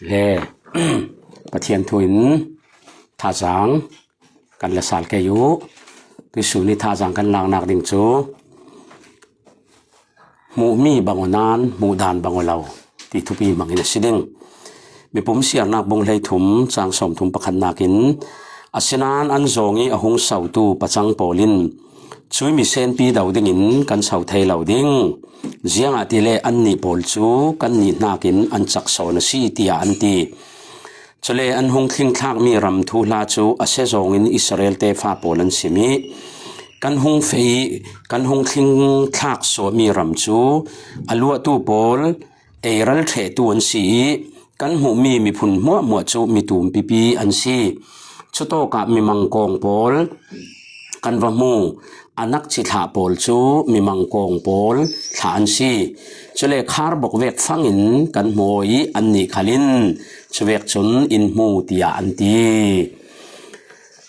le pathian thuin tha jang kan la sal ke yu tu su ni tha jang kan lang nak ding chu mu mi bangonan mu dan bangolau ti thupi mangina siding mi pum siar nak bong lei thum chang som thum pakhan nakin asinan an zongi ahung sautu pachang polin chui mi sen pi dauding in kan sau thei loading ziang atile an ni pol chu kan ni nakin an chak so na si tia an ti chole an hung thing thak mi ram thu la chu ase zong in Israel te fa polan simi kan hung fei kan hung thing thak so mi ram chu alua tu pol eiral the tu an si kan hu mi phun mo chu mi tum pipi an si chuto ka mi mangkong pol kan va mu anak chi tha pol chu mi mangkong pol tha an si chule khar bok vek fangin kan moi an ni khalin chwek chun in mu tia an ti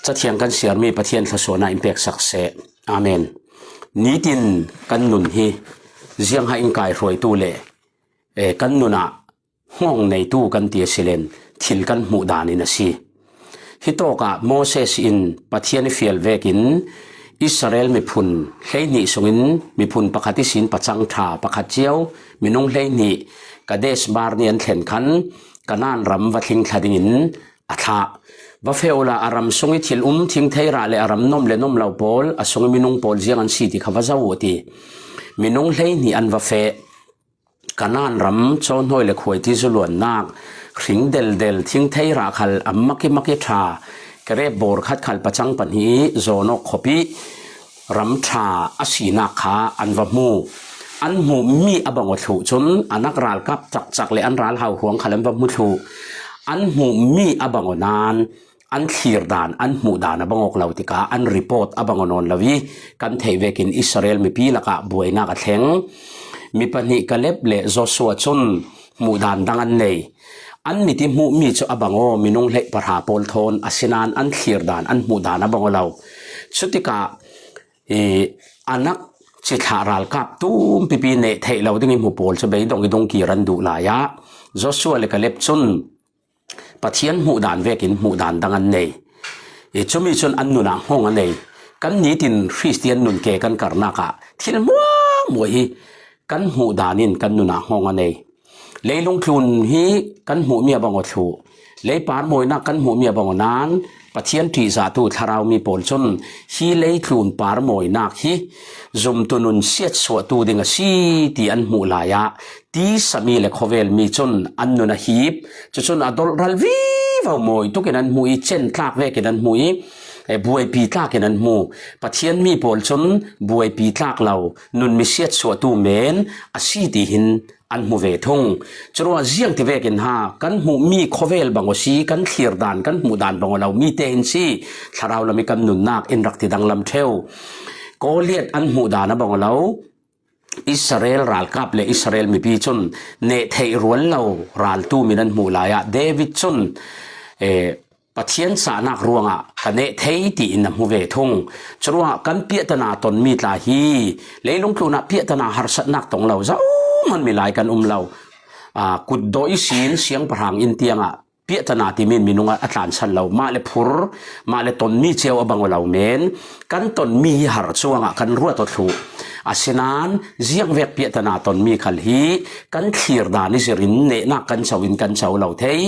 chathiang kan siar mi pathian thasona impact sakse amen nitin kan nun hi ziang ha in kai roi tu le kan nuna ngong nei tu kan tia silen thil kan mu dani na si hitoka Moses in pathian fiel vekin Israel mi phun hleini sungin mi phun pakhati sin pachang tha pakhat chiao minung hleini Kadesh Barnian thlen khan kanan ram wa thing thading in atha wa feola aram sungi thil thing theira le aram nom le nom lau pol asungi minung pol jiang an si ti khawa zawoti minung hleini an wa fe kanan ram chon hoi le khoi ti zuluan nak ring del thing theira khal ammaki tha kare bor khat khal pachang pan hi zono khopi ram tha asina kha anwa mu an mu mi abango thu chun anak ral kap chak le an ral hau huang khalam wa mu thu an mu mi abango nan an thir dan an mu dan abangok lautika an report abango non lawi kan theivekin Israel mi pi laka buaina ka thleng mi pani kalep le Joshua chun mu dan dangan nei an ni ti mu mi chu abango minung le parha pol thon asinan an thir dan an mu dan abango lau chutika anak chi tharal kap tum pipi ne thei lo ding mu pol che bei dong ki ran du la ya Joshua le kalep chun pathian mu dan vekin mu dan dangan nei chumi chun an nu na hong an nei kan ni tin Christian nun ke kan karnaka thil mo hi kan mu danin kan nu na hong an nei leilung thun hi kan mu mi abango thu le par moi na kan mu mi abango nan pathian thi za tu tharau mi pol chun hi le thun par moi nak hi zum tunun siat so tu dinga si ti an mu la ya ti sami le khovel mi chun an nu na hip chun adol ralvi va moi tu kenan mu I chen tlak ve kenan mu I buai pi tlak kenan mu pathian mi pol chun buai pi tlak lau nun mi siat so tu men asi ti hin an mu ve thong churwa ziang ti vekin ha kan mu mi khovel bango si kan thir dan kan mu dan bango lau mi te in si tharau lami kan nun nak in rak ti dang lam theu ko liet an mu dan bango lau Israel ral kap le Israel mi pi chun ne thei rual lau ral tu minan mu la ya David chun pathian sa nak ruanga kane thei ti in mu ve thong churwa kan piatana ton mi tla hi leilung kluna piatana harsat nak tong lau za man milai kan lau kud doi sin siang parang in tianga piatana ti min minunga atlan san lau ma le phur ma le ton mi cheu abango lau men kan ton mi har chuanga kan ruwa to thu asinan ziang vek piatana ton mi khal hi kan thir da ni serin ne na kan chawin kan chaw lau thei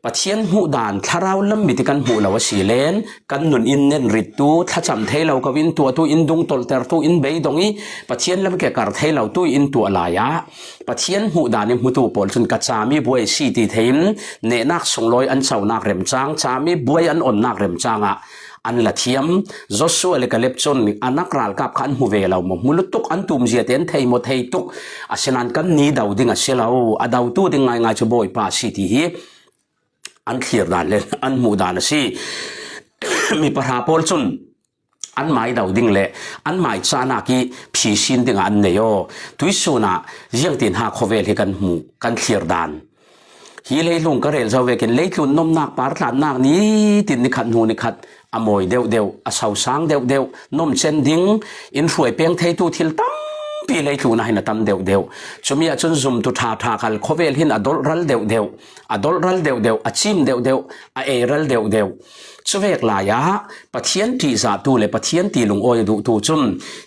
pathian hu dan tharau lam mi ti kan hu lawa silen kan nun in nen ritu thacham theilo ka win tu in dung tol ter tu in bei dongi pathian lam ke kar theilo tu in tu alaya pathian hu dan mu tu pol chun ka chami buai si ti theim ne nak songloi an chaw nak rem chang chami buai an on nak rem changa an la thiam Joshua le kalep chon anak ral kap khan hu ve law mo mulutuk an tum zia ten thei mo thei tuk asinan kan ni daw ding a selau adaw tu ding ngai chu boy pa si ti hi an thir dan le an mu dan si mi parha pol chun an mai daw ding le an mai chana ki phi sin ding an ne yo tuisuna jiang tin ha khovel he kan mu kan thir dan hi le lung ka rel zawe ken le tlun nom nak par tlan nak ni tin ni khat hu ni khat amoi deu a sau sang deu nom chen ding in ruai peng thei tu thil tam ปีเลยถูกนะให้นาตำเดียวชมีจนซุ่มตุทาคัลโคเวลหินอดอลรัลเดียวอชิมเดียวเอรัลเดียวช่วยลายะปะเทียนที่จะตูเลยปะเทียนที่ลงโอยดูตูจุ่ม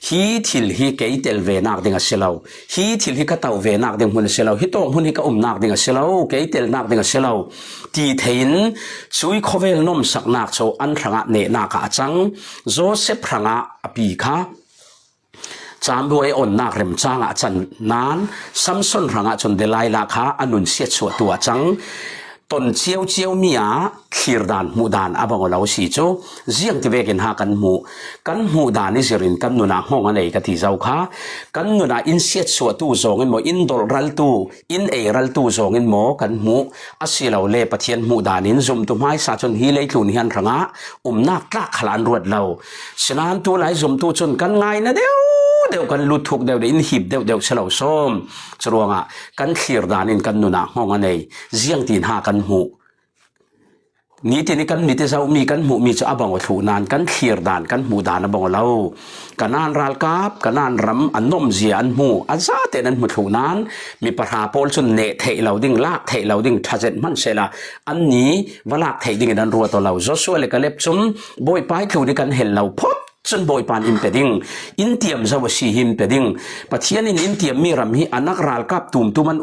ฮีทิลฮีเกยเตลเวนักดิ่งเสลาฮีทิลฮีก็เตาเวนักดิ่งหุ่นเสลาฮีโตหุ่นฮีก็นักดิ่งเสลาเกยเตลนักดิ่งเสลาที่เทียนช่วยโคเวลนมสักนักโซอันพระเนนักจังโจเซพระอปีค่ะจามด้วยอ่อนนักเริมจ้างอาจันนานซัมซอนรังอาจนเดลัยราคาอนุนเสียชัวตัวจังตนเจียวมีอาขีรดานมูดานอาบังเราสีโจเจียงที่เวกินหากันมูดานนี่สิรินกันนุนาห้องอันไหนกันที่เจ้าค่ะกันนุนาอินเสียชัวตู้จงอินโมอินดอลรัลตู้อินเอรัลตู้จงอินโมกันมูอาศัยเราเล่ปะเทียนมูดานินซุ่มตุ้มไม้สาจนฮีเลยทุนฮิอันรังอานักลักขลานรวดเราฉะนั้นตัวไหลซุ่มตู้จนกันไงนะเดียวกันลุดทุกเดียวอินหิบเดียวเฉลาส้มจรวงกันขีรดานินกันนุนาห้องอันไหนเจียงตีนหากันหูนี่ที่นี่กันนี่ที่เรามีกันหูมีจะอาบังวัตถุนานกันขีรดานกันหูดานอาบังเรากันนานรัลกับกันนานรำอันนมเจียอันหูอันซาเตนันวัตถุนานมีปัญหาโพลชุนเนเทเราดิ่งลากเทเราดิ่งทัศน์มันเสละอันนี้เวลาเทดิ่งดันรัวตัวเราจะช่วยเลยกันเล็บจุ่มบ่อยไปถูดิกันเห็นเราพบจนบ่อยปานอินเปดิงอินเทียมจะว่าสีหิมเปดิงปัจเจียนอินเทียมมีรำฮีอันนักรัลกับตุ่มตุมัน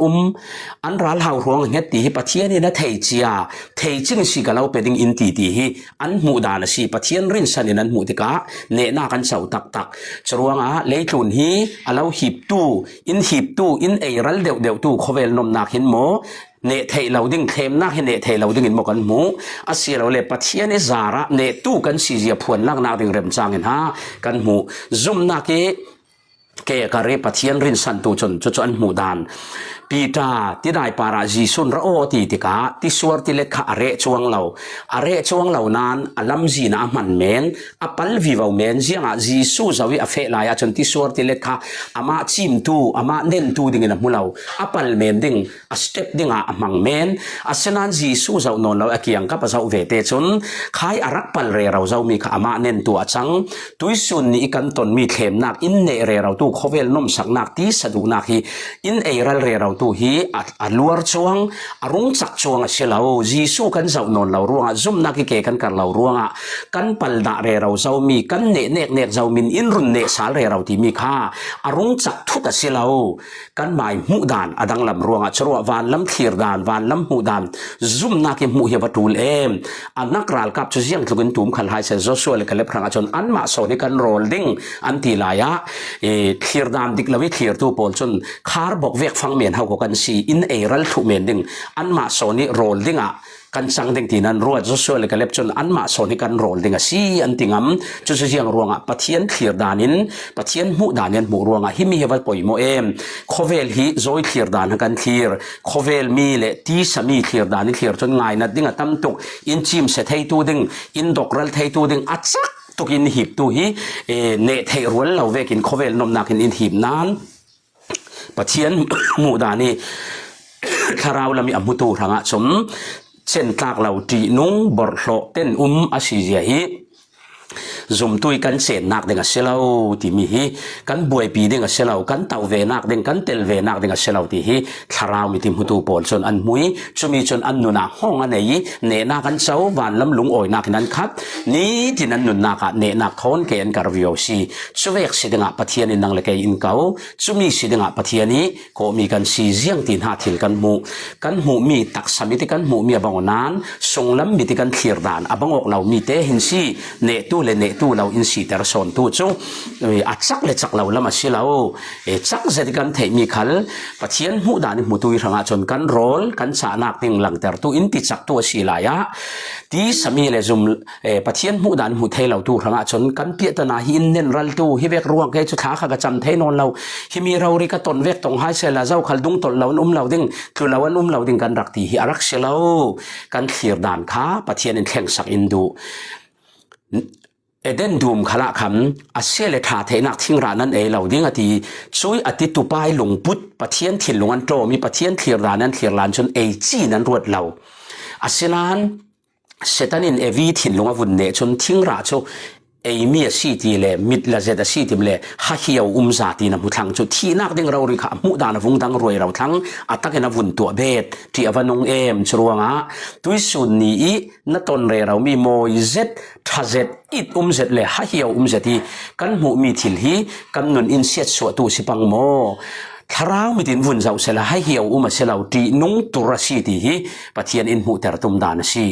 อันรัลหาวรวงเฮ็ดตีปัจเจียนนี่นะเทจียเทจิงสิกะเราเปดิงอินตีฮีอันหมู่ดานสิปัจเจียนรินสันนันหมู่ติกะเนน่ากันเสาตักจรวงเลยทุนฮีเราหิบตู้อินเอรัลเดียวตู้โคเวลนมนักเห็นโมเนเทเราดิ่งเทมนักเห็นเนเทเราดิ่งอินโมกันหมูอาศัยเราเลยปัจเจียนนี่ซาระเนตู้กันสีเจียพวนลักนักดิ่งเริ่มจางเห็นฮะกันหมูซุ่มนักเกะกะเรปัจเจียนรินสันตูจนอันหมูดานปีตาที่ได้ปาราจีสุนระโอตีติกาที่สวรที่เล็กอาเรช่วงเรานั้นอลัมจีน่ามันเมนอปัลวิวเมนเจียงจีสูจะวิอเฟลายจนที่สวรที่เล็กอามาชิมตูอามาเน้นตูดิ่งนะมุเราอปัลเมนดิ่งสเต็ปดิ่งมังเมนเสนันจีสูจะนอนเราเกียงกับเราเวเตจนขายอารักปัลเรเราจะมีอามาเน้นตัวจังตุยสุนนี่กันตนมีเข็มนักอินเนเรเราตู้โคเวลนมสักนักที่สะดุนักฮีอินเอรัลเรเราตู้ฮีลัวช่วงรุ่งสักช่วงเชลาวจีสูกันเจ้านนเราร่วงซุ่มนักเกกันกันเราร่วงกันปัลดาเรเราเจ้ามีกันเนเจ้ามินอินรุนเนสาเรเราที่มีค่ารุ่งสักทุกเชลาวกันหมายหูดานอดังลำร่วงชรัววานลำขีรดานวานลำหูดานซุ่มนักหูเหี่ยวตูลอันนักรัลกับจุดยังทุกันตุ่มขันหายเซโซชัวเลยกันเล็บพระจนอันมาโซนิกันโรลดิ้งอันตีลายะขีรดานดิกลวิขีรตูโพลจนคาร์บอกเวกฟังเมียนเฮากันสีอินเอรัลทุเมนดิ้งอันมาโซนิโรลดิ้งกันสังดิ้งที่นั้นรัวจะช่วยเลยกันเล็บจนอันมาโซนิกันโรลดิ้งสีอันติงจุดยังรวงปะเทียนขีรดานินปะเทียนหูดานินหูรวงฮิมีเฮวัลปอยโมโคเวลฮีโซยขีรดานกันขีรโคเวลมีเลตีสามีขีรดานิขีรจนไงนัดดิ้งตั้มตุกอินจิมเสถียตูดิ้งอินดอกรัลเทตูดิ้งอัดซักตุกอินหิบตูฮีเนเทรัลเราเวกินโคเวลนมนักอินหิบนั้นปะเทียนหูดานีคาราวลามีอัมพุตูทางสมเช่นตากเราจีนุงบอร์โลเต้นอาศิเจียฮีซุ่มตุยกันเศษนักเด้งเสลาวที่มีฮีกันบวยปีเด้งเสลาวกันเตาเวนักเด้งกันเตลเวนักเด้งเสลาวที่ฮีคาราวมีทิมพุตูปอลจนอันมุยจะมีจนอันนุนาห้องอันไหนเนนักกันเช้าวันลำลุงอ่อยนักนั้นครับนี้ที่นั้นนุนักเนนักทอนเกณฑ์การวิวซีช่วยสิเด้งปะเทียนินังเลกอินเก่าจะมีสิเด้งปะเทียนี้ก็มีกันซีเจียงตินหาทิลกันหูมีตักสมิติกันหูมีบังนานส่งลำมิติกันขีรดานบังออกเรามีเตหินซีเนตูเลเนตู้เราอินสีแต่ละโซนตู้จู่อัดจักเลยจักเราละมาสิเราจักเสร็จกันเทมีขัลปะเทียนหูดานิหูตุยรังจนกันโรลกันสานักติงหลังแต่ตู้อินติจักตัวสีลายะที่สามีเลยซุมปะเทียนหูดานิหูเทเราตู้รังจนกันเปียตนาหินเน้นรัลตู้ฮิเวกรวงแกจุดขาขากระจำเทนนเราฮิมีเราริกตนเวกตรงให้เสลาเจ้าขัลดุงตนเราเราดิ้งคือเราเราดิ้งกันรักตีฮิอารักเสลากันเขียดดานขาปะเทียนแข่งสักอินดูเด่นดูมขละคำอาเซียเลขาเทนักทิ้งร้านนั้นเราดิ้งอดีช่วยอติตุปายหลงพุทธปะเทียนถิ่นหลงอันโตมีปะเทียนเขียร้านนั้นเขียร้านจนจีนั้นรวดเราอาเซียนเซตันินวีถิ่นหลงอวุ่นเนจนทิ้งราโช มีสีตีเลมิดละเจตสีติมเลหาเหี่ยวซาตีนะมุทังจุดที่นักดึงเราริค่ะมุดานฟุงดังรวยเราทั้งอัตตะเกนวุนตัวเบดที่อวันงชรัวงะตุยสุนนี้นัตนเรเรามีโมยเซตทาเซตอิดเซตเลหาเหี่ยวเซตีกันหูมีทิลฮีกันนุนอินเซียสวตูสิปังโมทาราวมิดินวุ่นเจ้าเสลาให้เหี่ยวมาเสลาตีนุ่งตุรสีตีฮีปะเทียนอินหูเตรตุมดานสี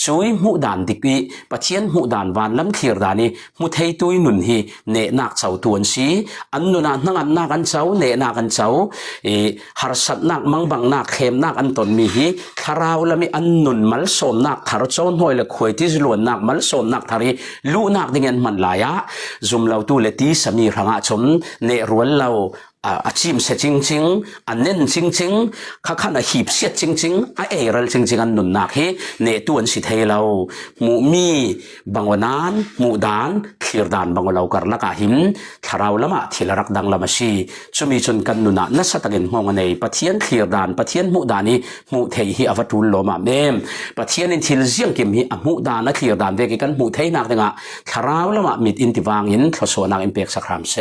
ช่วยหูดานดิกีปะเทียนหูดานวานล้ำเขียดานีมุทัยตุยนุนฮีเนนักเจ้าตัวนสีอันนุนนักอันนักอันเจ้าเนนักอันเจ้าหารสัตนักมังบังนักเข้มนักอันตนมีฮีทาราวละมีอันนุนมัลโซนนักทารโซนหอยละควยที่จลวนนักมัลโซนนักทารีลูนักดิ่งเงินมันลายะซุมเราตูเลตีสมีรังอาชมเนรวนเราอาชีพเสียจริงๆอันเน้นจริงๆข้าขันหีบเสียจริงๆรัลจริงๆอันนุนนักเฮเนตัวอันสิเทเราหมู่มีบางวันนั้นหมู่ดานขีรดานบางวันเรากระลักหิมทาราวละมาที่ละรักดังละมาชีจะมีจนกันนุนนัสตะเกินห้องในปะเทียนขีรดานปะเทียนหมู่ดานีหมู่เทฮีอวัตุลโลมาเมมปะเทียนอินทิลเซียงกิมฮีหมู่ดานขีรดานเวกิกันหมู่เทนักดังทาราวละมามิดอินติวางอินทศวนักอิมเปกสักครามเซ